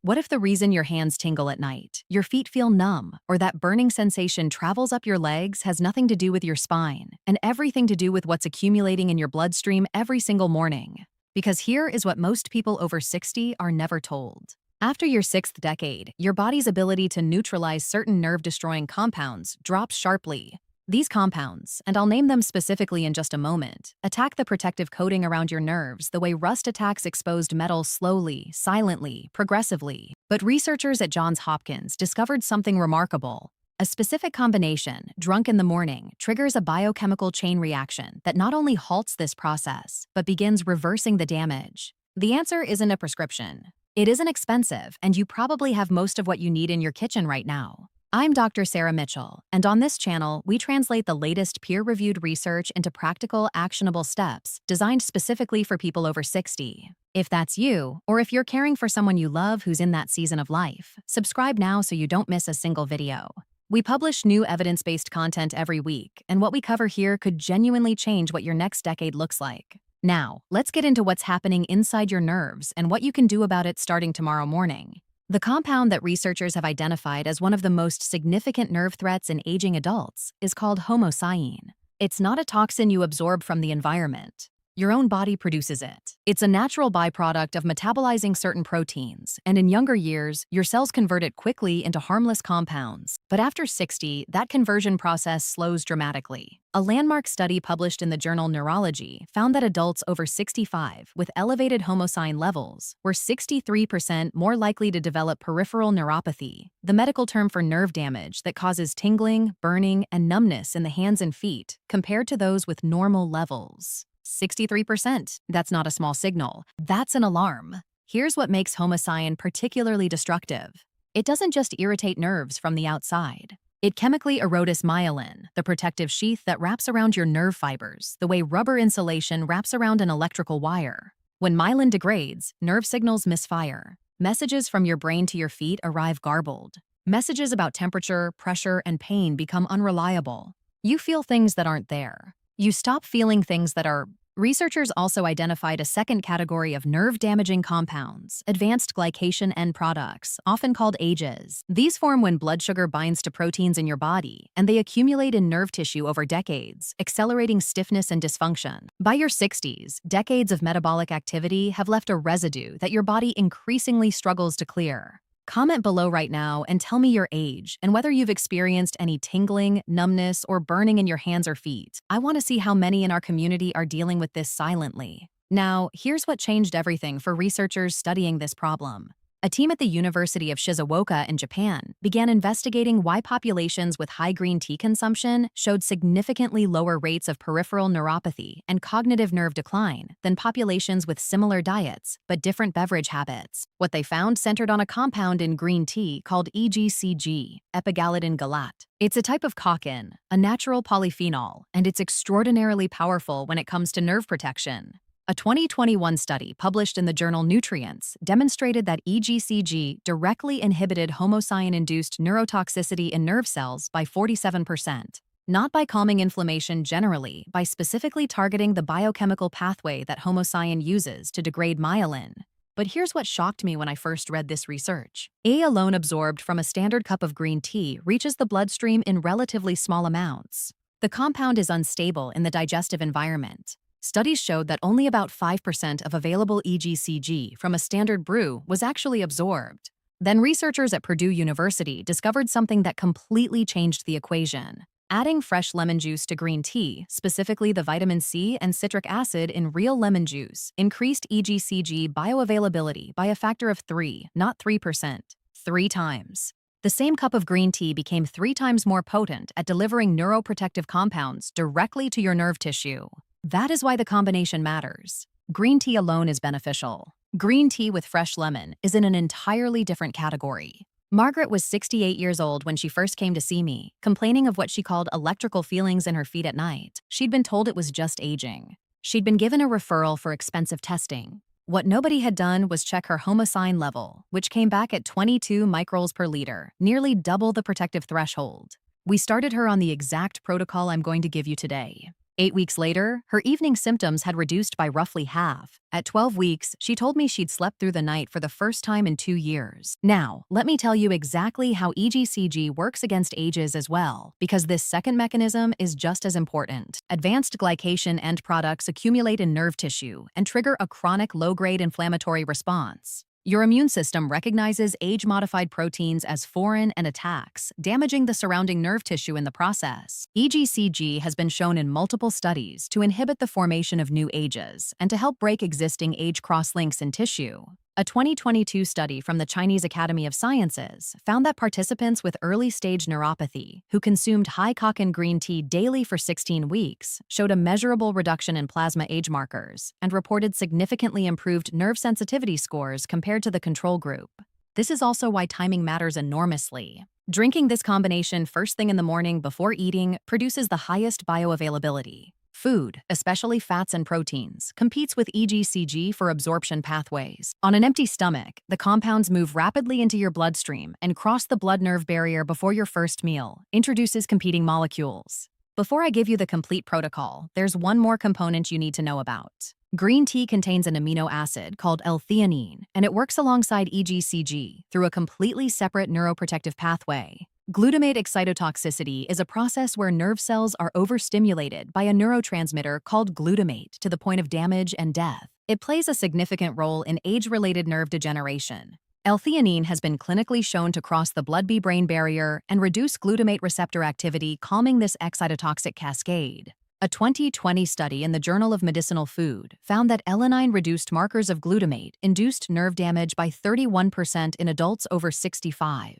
What if the reason your hands tingle at night, your feet feel numb, or that burning sensation travels up your legs has nothing to do with your spine and everything to do with what's accumulating in your bloodstream every single morning? Because here is what most people over 60 are never told. After your sixth decade, your body's ability to neutralize certain nerve-destroying compounds drops sharply. These compounds, and I'll name them specifically in just a moment, attack the protective coating around your nerves the way rust attacks exposed metal slowly, silently, progressively. But researchers at Johns Hopkins discovered something remarkable. A specific combination, drunk in the morning, triggers a biochemical chain reaction that not only halts this process, but begins reversing the damage. The answer isn't a prescription. It isn't expensive, and you probably have most of what you need in your kitchen right now. I'm Dr. Sarah Mitchell, and on this channel, we translate the latest peer-reviewed research into practical, actionable steps designed specifically for people over 60. If that's you, or if you're caring for someone you love who's in that season of life, subscribe now so you don't miss a single video. We publish new evidence-based content every week, and what we cover here could genuinely change what your next decade looks like. Now, let's get into what's happening inside your nerves and what you can do about it starting tomorrow morning. The compound that researchers have identified as one of the most significant nerve threats in aging adults is called homocyanin. It's not a toxin you absorb from the environment. Your own body produces it. It's a natural byproduct of metabolizing certain proteins, and in younger years, your cells convert it quickly into harmless compounds. But after 60, that conversion process slows dramatically. A landmark study published in the journal Neurology found that adults over 65 with elevated homocyanin levels were 63% more likely to develop peripheral neuropathy, the medical term for nerve damage that causes tingling, burning, and numbness in the hands and feet, compared to those with normal levels. 63%. That's not a small signal. That's an alarm. Here's what makes homocyanin particularly destructive. It doesn't just irritate nerves from the outside. It chemically erodes myelin, the protective sheath that wraps around your nerve fibers, the way rubber insulation wraps around an electrical wire. When myelin degrades, nerve signals misfire. Messages from your brain to your feet arrive garbled. Messages about temperature, pressure, and pain become unreliable. You feel things that aren't there. You stop feeling things that are. Researchers also identified a second category of nerve-damaging compounds, advanced glycation end products, often called AGEs. These form when blood sugar binds to proteins in your body, and they accumulate in nerve tissue over decades, accelerating stiffness and dysfunction. By your 60s, decades of metabolic activity have left a residue that your body increasingly struggles to clear. Comment below right now and tell me your age and whether you've experienced any tingling, numbness, or burning in your hands or feet. I want to see how many in our community are dealing with this silently. Now, here's what changed everything for researchers studying this problem. A team at the University of Shizuoka in Japan began investigating why populations with high green tea consumption showed significantly lower rates of peripheral neuropathy and cognitive nerve decline than populations with similar diets but different beverage habits. What they found centered on a compound in green tea called EGCG, epigallidin galat. It's a type of coccin, a natural polyphenol, and it's extraordinarily powerful when it comes to nerve protection. A 2021 study published in the journal Nutrients demonstrated that EGCG directly inhibited homocyanin-induced neurotoxicity in nerve cells by 47%. Not by calming inflammation generally, by specifically targeting the biochemical pathway that homocyanin uses to degrade myelin. But here's what shocked me when I first read this research. A alone absorbed from a standard cup of green tea reaches the bloodstream in relatively small amounts. The compound is unstable in the digestive environment. Studies showed that only about 5% of available EGCG from a standard brew was actually absorbed. Then researchers at Purdue University discovered something that completely changed the equation. Adding fresh lemon juice to green tea, specifically the vitamin C and citric acid in real lemon juice, increased EGCG bioavailability by a factor of 3, not 3%. 3 times. The same cup of green tea became 3 times more potent at delivering neuroprotective compounds directly to your nerve tissue. That is why the combination matters. Green tea alone is beneficial. Green tea with fresh lemon is in an entirely different category. Margaret was 68 years old when she first came to see me, complaining of what she called electrical feelings in her feet at night. She'd been told it was just aging. She'd been given a referral for expensive testing. What nobody had done was check her homocyanin level, which came back at 22 microls per liter, nearly double the protective threshold. We started her on the exact protocol I'm going to give you today. 8 weeks later, her evening symptoms had reduced by roughly half. At 12 weeks, she told me she'd slept through the night for the first time in 2 years. Now, let me tell you exactly how EGCG works against ages as well, because this second mechanism is just as important. Advanced glycation end products accumulate in nerve tissue and trigger a chronic low-grade inflammatory response. Your immune system recognizes age-modified proteins as foreign and attacks, damaging the surrounding nerve tissue in the process. EGCG has been shown in multiple studies to inhibit the formation of new ages and to help break existing age cross-links in tissue. A 2022 study from the Chinese Academy of Sciences found that participants with early-stage neuropathy who consumed high-kakan green tea daily for 16 weeks showed a measurable reduction in plasma age markers and reported significantly improved nerve sensitivity scores compared to the control group. This is also why timing matters enormously. Drinking this combination first thing in the morning before eating produces the highest bioavailability. Food, especially fats and proteins, competes with EGCG for absorption pathways. On an empty stomach, the compounds move rapidly into your bloodstream and cross the blood-nerve barrier before your first meal, introduces competing molecules. Before I give you the complete protocol, there's one more component you need to know about. Green tea contains an amino acid called L-theanine, and it works alongside EGCG through a completely separate neuroprotective pathway. Glutamate excitotoxicity is a process where nerve cells are overstimulated by a neurotransmitter called glutamate to the point of damage and death. It plays a significant role in age-related nerve degeneration. L-theanine has been clinically shown to cross the blood-brain barrier and reduce glutamate receptor activity, calming this excitotoxic cascade. A 2020 study in the Journal of Medicinal Food found that L-theanine reduced markers of glutamate-induced nerve damage by 31% in adults over 65.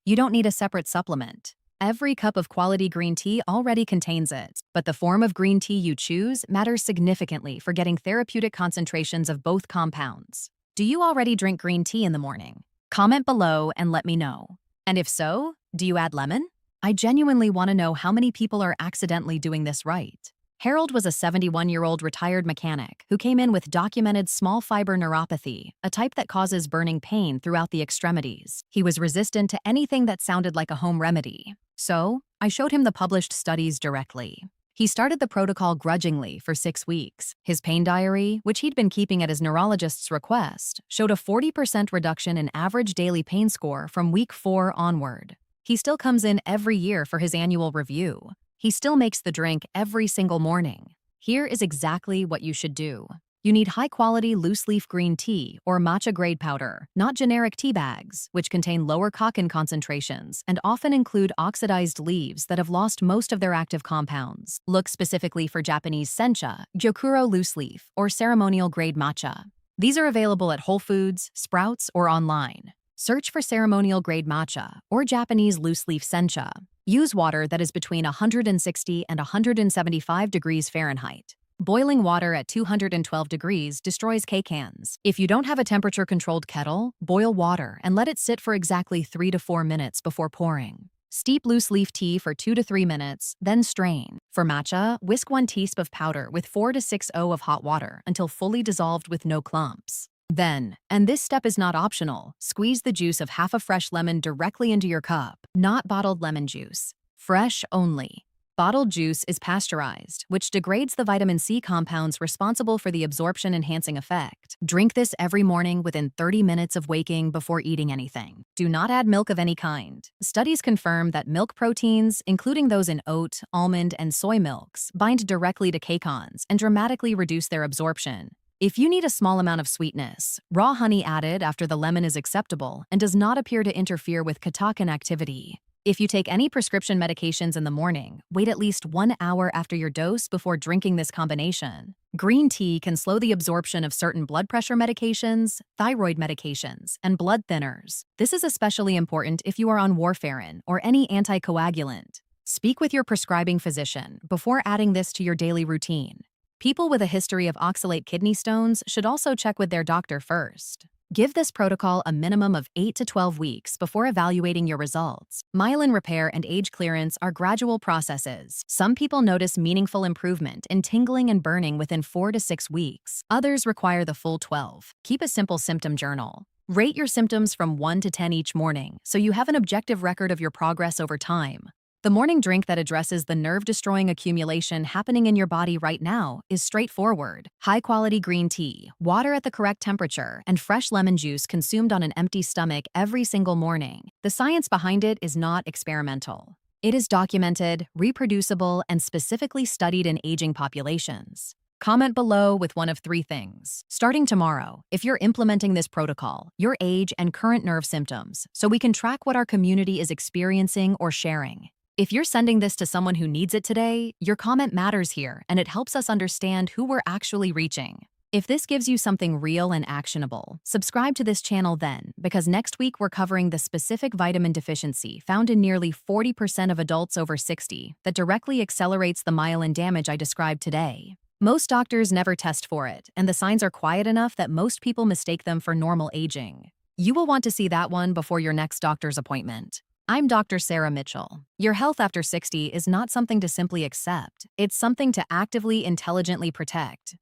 You don't need a separate supplement. Every cup of quality green tea already contains it, but the form of green tea you choose matters significantly for getting therapeutic concentrations of both compounds. Do you already drink green tea in the morning? Comment below and let me know. And if so, do you add lemon? I genuinely want to know how many people are accidentally doing this right. Harold was a 71-year-old retired mechanic who came in with documented small fiber neuropathy, a type that causes burning pain throughout the extremities. He was resistant to anything that sounded like a home remedy. So, I showed him the published studies directly. He started the protocol grudgingly for 6 weeks. His pain diary, which he'd been keeping at his neurologist's request, showed a 40% reduction in average daily pain score from week 4 onward. He still comes in every year for his annual review. He still makes the drink every single morning. Here is exactly what you should do. You need high-quality loose-leaf green tea or matcha-grade powder, not generic tea bags, which contain lower kakan concentrations and often include oxidized leaves that have lost most of their active compounds. Look specifically for Japanese sencha, gyokuro loose-leaf, or ceremonial-grade matcha. These are available at Whole Foods, Sprouts, or online. Search for ceremonial-grade matcha or Japanese loose-leaf sencha. Use water that is between 160 and 175 degrees Fahrenheit. Boiling water at 212 degrees destroys K-cans. If you don't have a temperature-controlled kettle, boil water and let it sit for exactly 3 to 4 minutes before pouring. Steep loose-leaf tea for 2 to 3 minutes, then strain. For matcha, whisk 1 teaspoon of powder with 4 to 6 oz of hot water until fully dissolved with no clumps. Then, and this step is not optional, squeeze the juice of half a fresh lemon directly into your cup, not bottled lemon juice. Fresh only. Bottled juice is pasteurized, which degrades the vitamin C compounds responsible for the absorption-enhancing effect. Drink this every morning within 30 minutes of waking before eating anything. Do not add milk of any kind. Studies confirm that milk proteins, including those in oat, almond, and soy milks, bind directly to K-cons and dramatically reduce their absorption. If you need a small amount of sweetness, raw honey added after the lemon is acceptable and does not appear to interfere with catechin activity. If you take any prescription medications in the morning, wait at least 1 hour after your dose before drinking this combination. Green tea can slow the absorption of certain blood pressure medications, thyroid medications, and blood thinners. This is especially important if you are on warfarin or any anticoagulant. Speak with your prescribing physician before adding this to your daily routine. People with a history of oxalate kidney stones should also check with their doctor first. Give this protocol a minimum of 8 to 12 weeks before evaluating your results. Myelin repair and age clearance are gradual processes. Some people notice meaningful improvement in tingling and burning within 4 to 6 weeks. Others require the full 12. Keep a simple symptom journal. Rate your symptoms from 1 to 10 each morning so you have an objective record of your progress over time. The morning drink that addresses the nerve-destroying accumulation happening in your body right now is straightforward. High-quality green tea, water at the correct temperature, and fresh lemon juice consumed on an empty stomach every single morning. The science behind it is not experimental. It is documented, reproducible, and specifically studied in aging populations. Comment below with one of three things. Starting tomorrow, if you're implementing this protocol, your age and current nerve symptoms, so we can track what our community is experiencing or sharing. If you're sending this to someone who needs it today, your comment matters here, and it helps us understand who we're actually reaching. If this gives you something real and actionable, subscribe to this channel then, because next week we're covering the specific vitamin deficiency found in nearly 40% of adults over 60 that directly accelerates the myelin damage I described today. Most doctors never test for it, and the signs are quiet enough that most people mistake them for normal aging. You will want to see that one before your next doctor's appointment. I'm Dr. Sarah Mitchell. Your health after 60 is not something to simply accept. It's something to actively, intelligently protect.